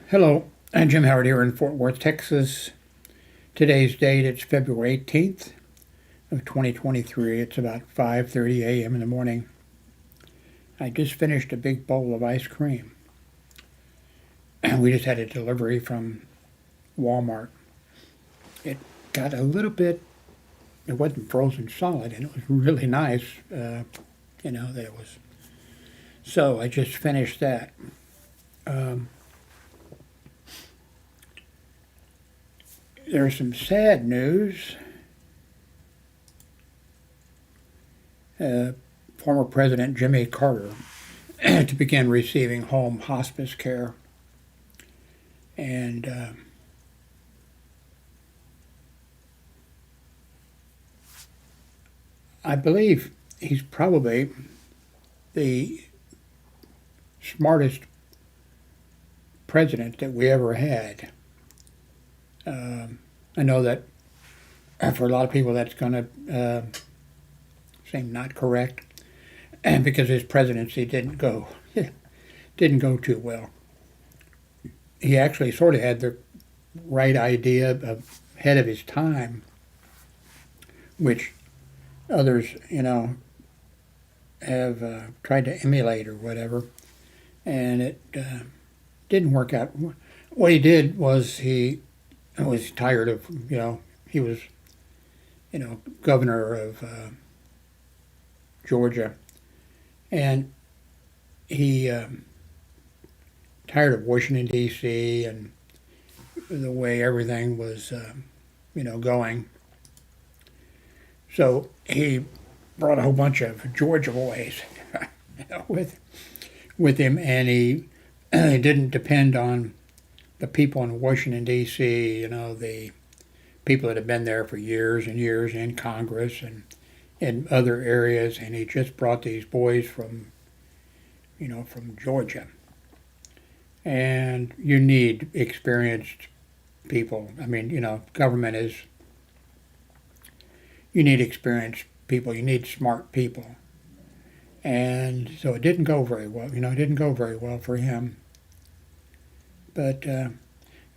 Hello, I'm Jim Howard here in Fort Worth, Texas. Today's date, it's February 18th of 2023. It's about 5:30 a.m. in the morning. I just finished a big bowl of ice cream. We just had a delivery from Walmart. It got a little bit, it wasn't frozen solid, and it was really nice, that it was. So I just finished that. There's some sad news. Former President Jimmy Carter to begin receiving home hospice care. And I believe he's probably the smartest president that we ever had. I know that for a lot of people that's going to seem not correct, and because his presidency didn't go too well. He actually sort of had the right idea of ahead of his time, which others, have tried to emulate or whatever, and it didn't work out. What he did was he was tired of, he was, governor of Georgia, and he tired of Washington, D.C. and the way everything was, going. So he brought a whole bunch of Georgia boys with him, and he didn't depend on the people in Washington, D.C., the people that have been there for years and years in Congress and in other areas, and he just brought these boys from Georgia. And you need experienced people. I mean, government is, you need experienced people, you need smart people. And so it didn't go very well, it didn't go very well for him. But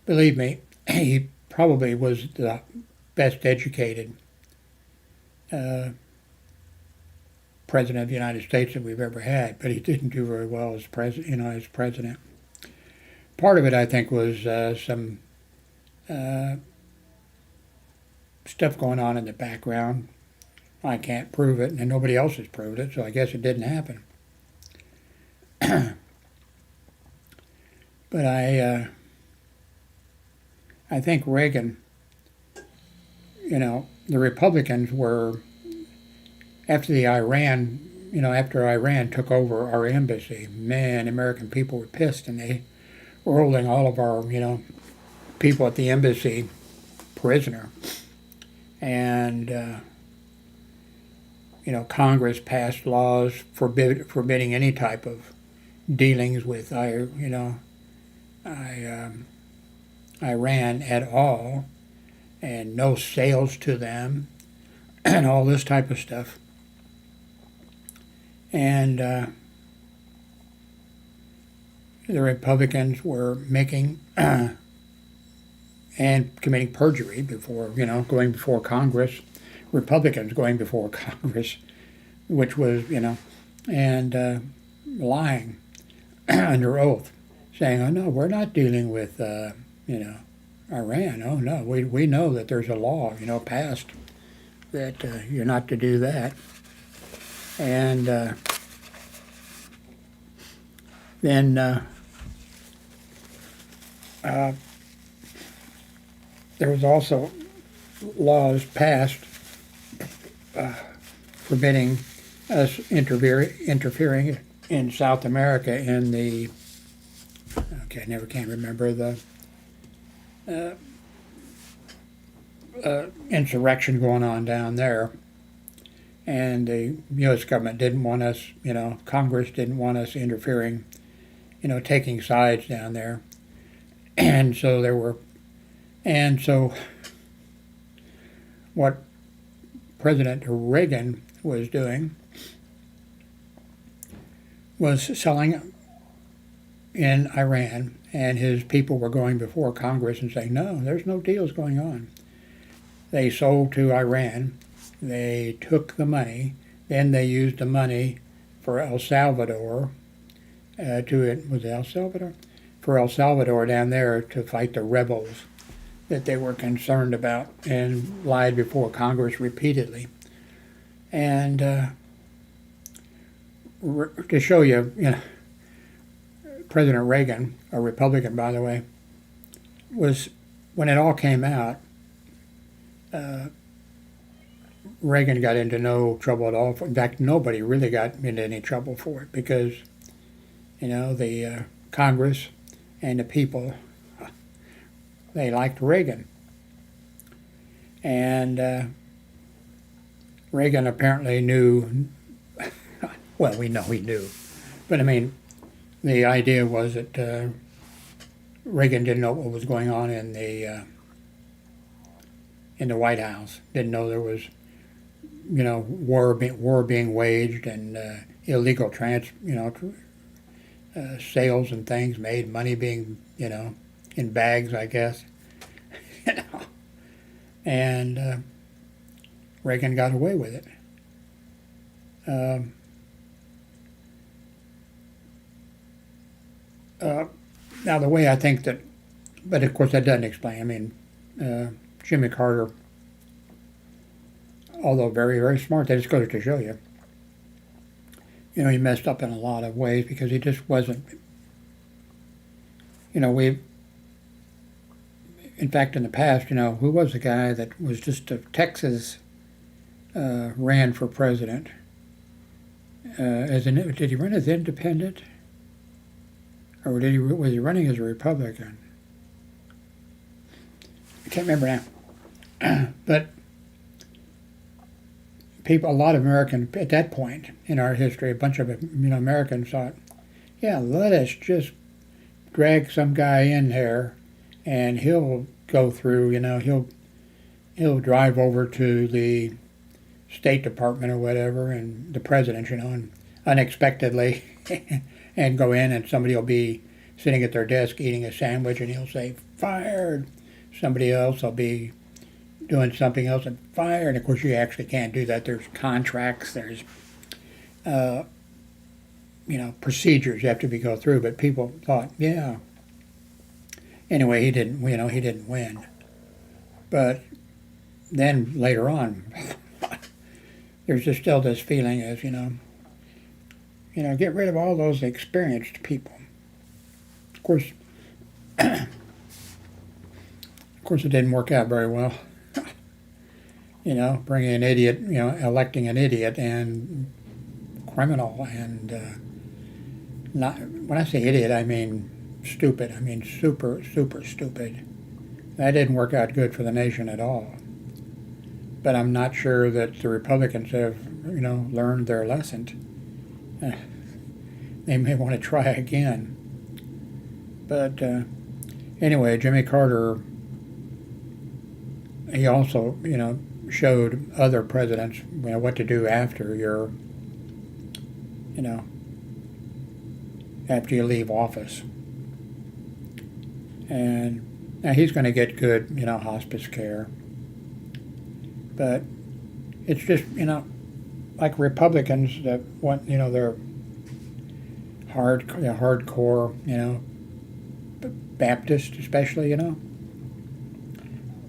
believe me, he probably was the best educated president of the United States that we've ever had. But he didn't do very well as president. Part of it, I think, was some stuff going on in the background. I can't prove it, and nobody else has proved it, so I guess it didn't happen. But I think Reagan, the Republicans were, after Iran took over our embassy, man, American people were pissed, and they were holding all of our, people at the embassy prisoner. And, Congress passed laws forbidding any type of dealings with Iran at all, and no sales to them, and all this type of stuff. And the Republicans were making and committing perjury before, going before Congress. Republicans going before Congress, which was, and lying under oath, saying, "Oh no, we're not dealing with, Iran. Oh no, we know that there's a law, passed that you're not to do that." And then there was also laws passed forbidding us interfering in South America in the, I never can remember the insurrection going on down there. And the U.S. government didn't want us, Congress didn't want us interfering, taking sides down there. And so what President Reagan was doing was selling in Iran, and his people were going before Congress and saying, no, there's no deals going on. They sold to Iran. They took the money. Then they used the money for El Salvador. Was it El Salvador? For El Salvador down there to fight the rebels that they were concerned about, and lied before Congress repeatedly. And to show you, President Reagan, a Republican by the way, was, when it all came out, Reagan got into no trouble at all. In fact, nobody really got into any trouble for it because, the Congress and the people, they liked Reagan. And Reagan apparently knew, well, we know he knew, but I mean, the idea was that Reagan didn't know what was going on in the White House. Didn't know there was, war being waged and illegal sales and things made, money being, in bags, I guess. And Reagan got away with it. Now, the way I think that, but of course that doesn't explain. I mean, Jimmy Carter, although very, very smart, that just goes to show you, he messed up in a lot of ways because he just wasn't, in fact, in the past, who was the guy that was just of Texas, ran for president? Did he run as independent? Or was he running as a Republican? I can't remember now. But a lot of Americans, at that point in our history, a bunch of Americans thought, yeah, let us just drag some guy in there and he'll go through, he'll drive over to the State Department or whatever, and the president, and unexpectedly, and go in and somebody will be sitting at their desk eating a sandwich and he'll say, fired. Somebody else will be doing something else and fired. And of course you actually can't do that. There's contracts, there's, procedures you have to go through, but people thought, yeah. Anyway, he didn't win. But then later on, there's just still this feeling as, get rid of all those experienced people. Of course, it didn't work out very well. Bringing an idiot, electing an idiot and criminal and not. When I say idiot, I mean stupid. I mean super, super stupid. That didn't work out good for the nation at all. But I'm not sure that the Republicans have, learned their lesson. They may want to try again. But anyway, Jimmy Carter, he also, showed other presidents, what to do after you're, after you leave office. And now he's going to get good, hospice care. But it's just, like Republicans that want, they're hardcore, Baptist especially,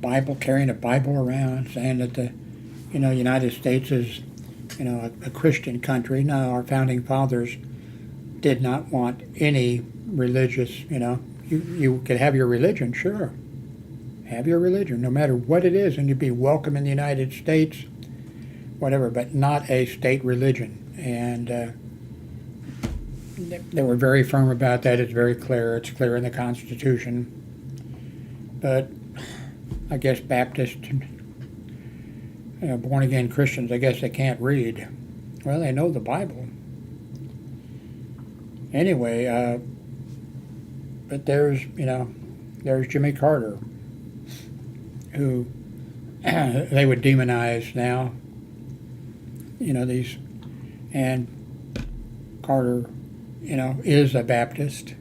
Bible, carrying a Bible around, saying that the, United States is, a Christian country. No, our founding fathers did not want any religious, you could have your religion, sure. Have your religion, no matter what it is, and you'd be welcome in the United States, whatever, but not a state religion. And they were very firm about that. It's very clear. It's clear in the Constitution. But I guess Baptist, born-again Christians, I guess they can't read. Well, they know the Bible. Anyway, but there's Jimmy Carter, who they would demonize now, and Carter, is a Baptist,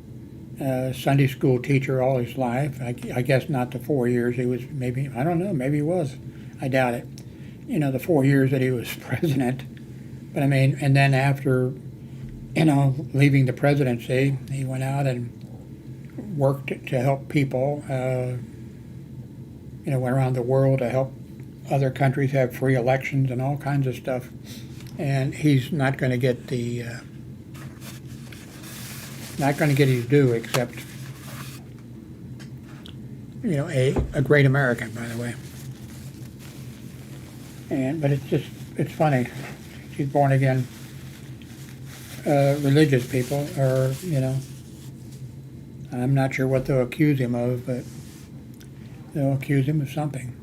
Sunday school teacher all his life. I guess not the 4 years he was, maybe, I don't know, maybe he was. I doubt it. The 4 years that he was president. But I mean, and then after, leaving the presidency, he went out and worked to help people, went around the world to help other countries have free elections and all kinds of stuff. And he's not going to get his due, except, a great American, by the way. But it's funny. These born again religious people are, I'm not sure what they'll accuse him of, but they'll accuse him of something.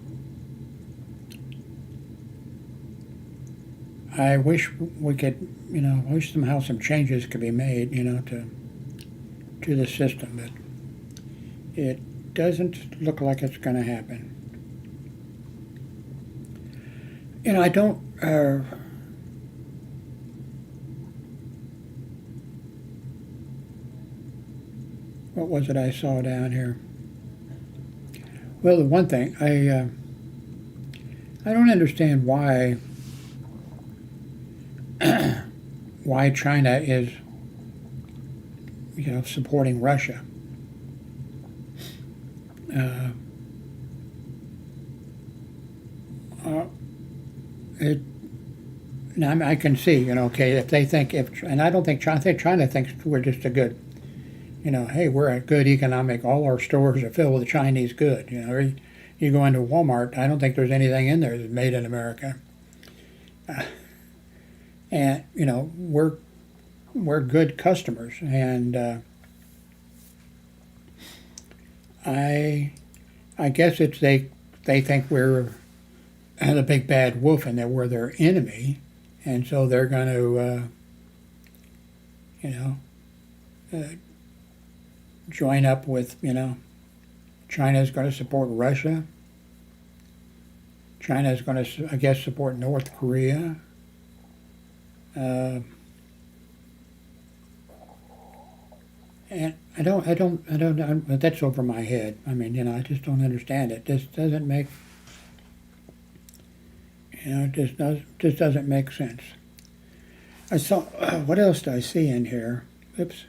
I wish we could, I wish somehow some changes could be made, to the system, but it doesn't look like it's going to happen. I don't, what was it I saw down here? Well, the one thing, I don't understand why China is, supporting Russia. Now I can see, okay, if they think, and I don't think China thinks we're just a good, hey, we're a good economic, all our stores are filled with Chinese goods. You go into Walmart, I don't think there's anything in there that's made in America. And, we're good customers, and I guess it's they think we're the big bad wolf and that we're their enemy, and so they're going to, join up with, China's going to support Russia. China's going to, I guess, support North Korea. And I don't, but that's over my head. I mean, I just don't understand it. This doesn't make, just doesn't make sense. I saw, what else did I see in here? Oops.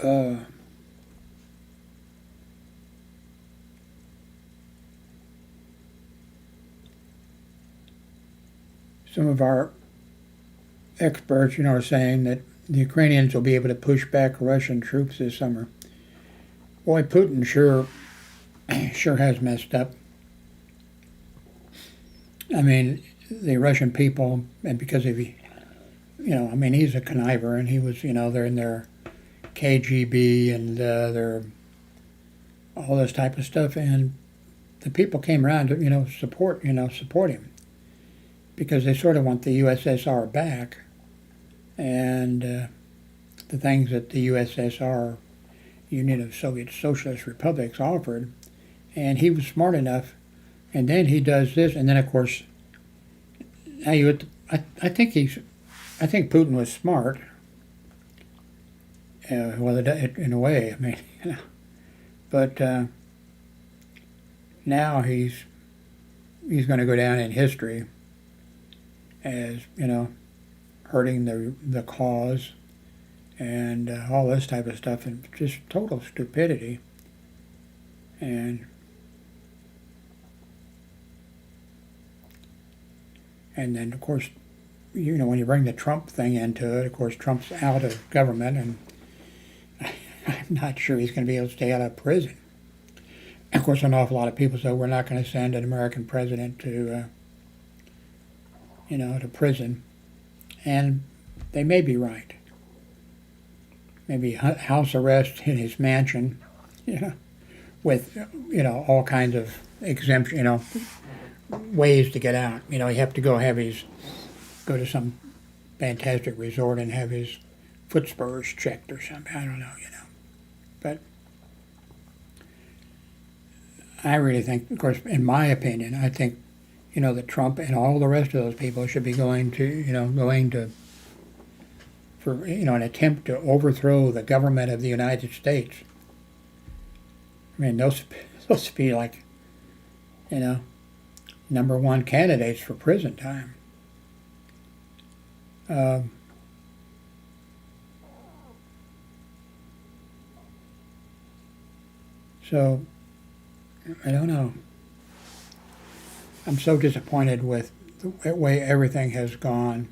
Some of our experts, are saying that the Ukrainians will be able to push back Russian troops this summer. Boy, Putin sure has messed up. I mean, the Russian people, and because of, he's a conniver, and he was, they're in their KGB and their all this type of stuff, and the people came around to, support him, because they sort of want the USSR back, and the things that the USSR, Union of Soviet Socialist Republics, offered, and he was smart enough, and then he does this, and then of course, now I think Putin was smart, in a way, I mean, but now he's going to go down in history as, hurting the cause and all this type of stuff, and just total stupidity. And then, of course, when you bring the Trump thing into it, of course, Trump's out of government, and I'm not sure he's going to be able to stay out of prison. Of course, an awful lot of people say we're not going to send an American president to, to prison. And they may be right. Maybe house arrest in his mansion, with, all kinds of exemption, ways to get out. You have to go to some fantastic resort and have his foot spurs checked or something. I don't know, But I really think, of course, in my opinion, I think, that Trump and all the rest of those people should be going to for an attempt to overthrow the government of the United States. I mean, those supposed to be like, #1 candidates for prison time. So, I don't know. I'm so disappointed with the way everything has gone.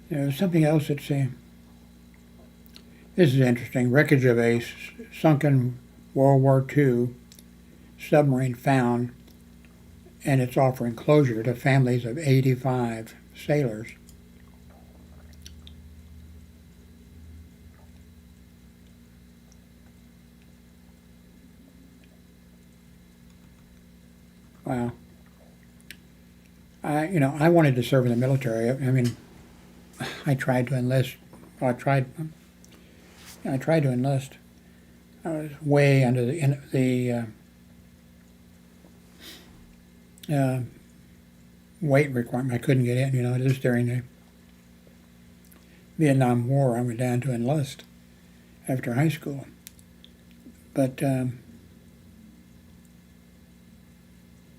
There's something else that's this is interesting. Wreckage of a sunken World War II submarine found, and it's offering closure to families of 85 sailors. Wow. I wanted to serve in the military. I mean, I tried to enlist. Well, I tried to enlist. I was way under the weight requirement. I couldn't get in. Just during the Vietnam War, I went down to enlist after high school. But and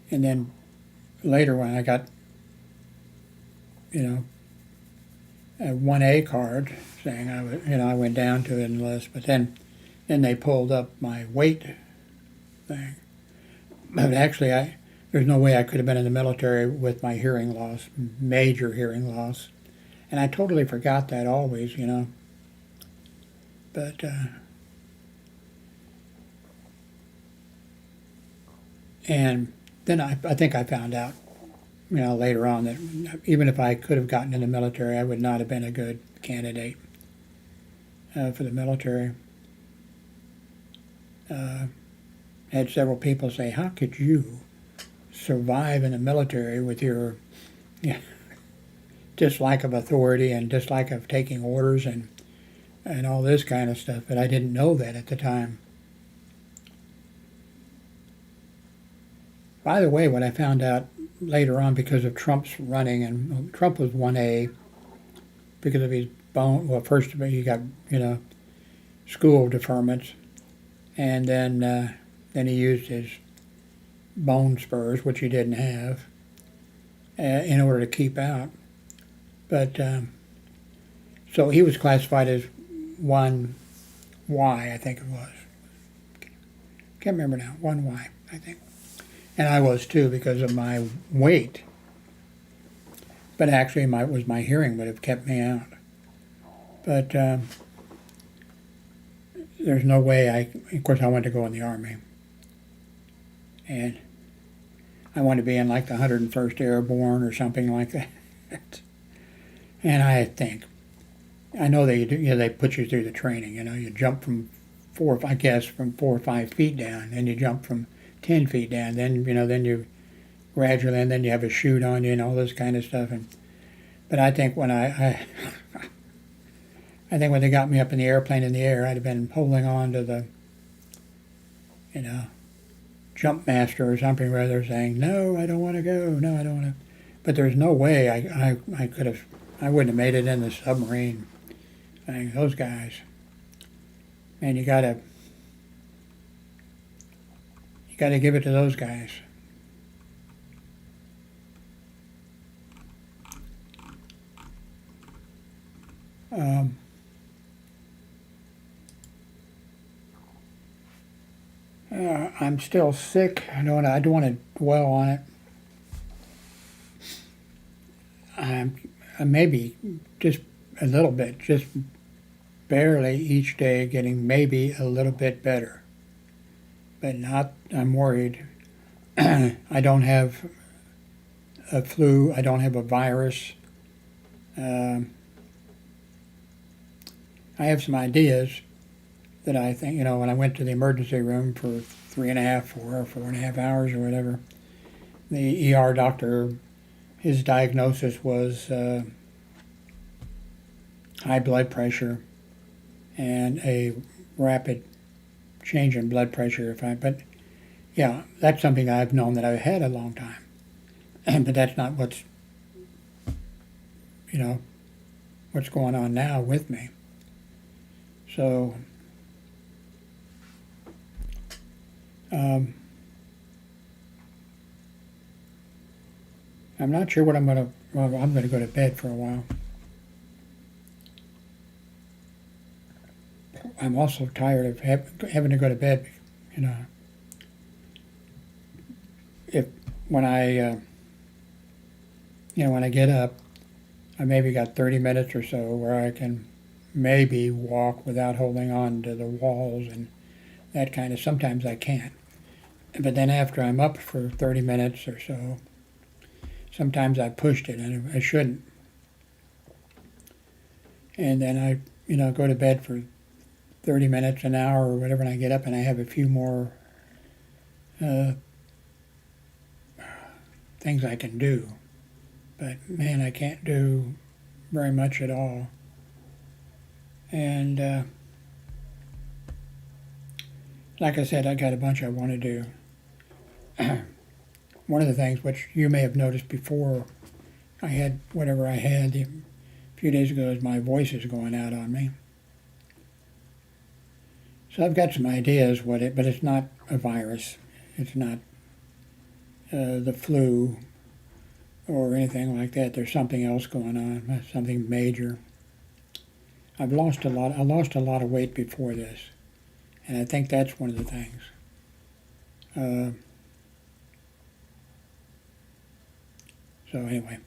then later when I got a 1A card saying I went down to enlist, but then they pulled up my weight thing. But actually, there's no way I could have been in the military with my hearing loss, major hearing loss, and I totally forgot that always, But and then I think I found out, later on that even if I could have gotten in the military, I would not have been a good candidate for the military. Had several people say, "How could you survive in the military with your dislike of authority and dislike of taking orders and all this kind of stuff?" But I didn't know that at the time. By the way, what I found out later on because of Trump's running, and Trump was 1A because of his bone. Well, first of all, he got school deferments, and then he used his bone spurs, which he didn't have, in order to keep out. But so he was classified as 1Y, I think it was. Can't remember now. 1Y, I think. And I was too because of my weight. But actually, my hearing would have kept me out. But there's no way of course, I wanted to go in the Army. And I wanted to be in like the 101st Airborne or something like that. And I know they put you through the training. You jump from 4 or 5 feet down, and you jump from 10 feet down. Then you gradually, and then you have a chute on you and all this kind of stuff. But I think when I think when they got me up in the airplane in the air, I'd have been holding on to the jump master or something, rather saying, "No, I don't want to go. No, I don't want to." But there's no way I wouldn't have made it in the submarine thing. Those guys, man, you gotta give it to those guys. I'm still sick. I don't want to dwell on it. I'm maybe just a little bit, just barely each day getting maybe a little bit better. But not, I'm worried. I don't have a flu. I don't have a virus. I have some ideas that I think, when I went to the emergency room for 4.5 hours or whatever, the ER doctor, his diagnosis was high blood pressure and a rapid change in blood pressure but yeah, that's something I've known that I've had a long time. But that's not what's, you know, what's going on now with me. So, I'm not sure what I'm going to go to bed for a while. I'm also tired of having to go to bed, you know. When I get up, I maybe got 30 minutes or so where I can maybe walk without holding on to the walls and that kind of. Sometimes I can't. But then after I'm up for 30 minutes or so, sometimes I pushed it and I shouldn't. And then I, go to bed for 30 minutes, an hour or whatever, and I get up and I have a few more things I can do. But man, I can't do very much at all. And like I said, I got a bunch I want to do. One of the things which you may have noticed before I had whatever I had a few days ago is my voice is going out on me. So I've got some ideas but it's not a virus. It's not the flu or anything like that. There's something else going on, something major. I lost a lot of weight before this, and I think that's one of the things. So anyway,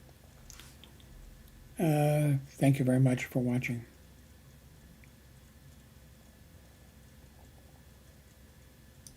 thank you very much for watching.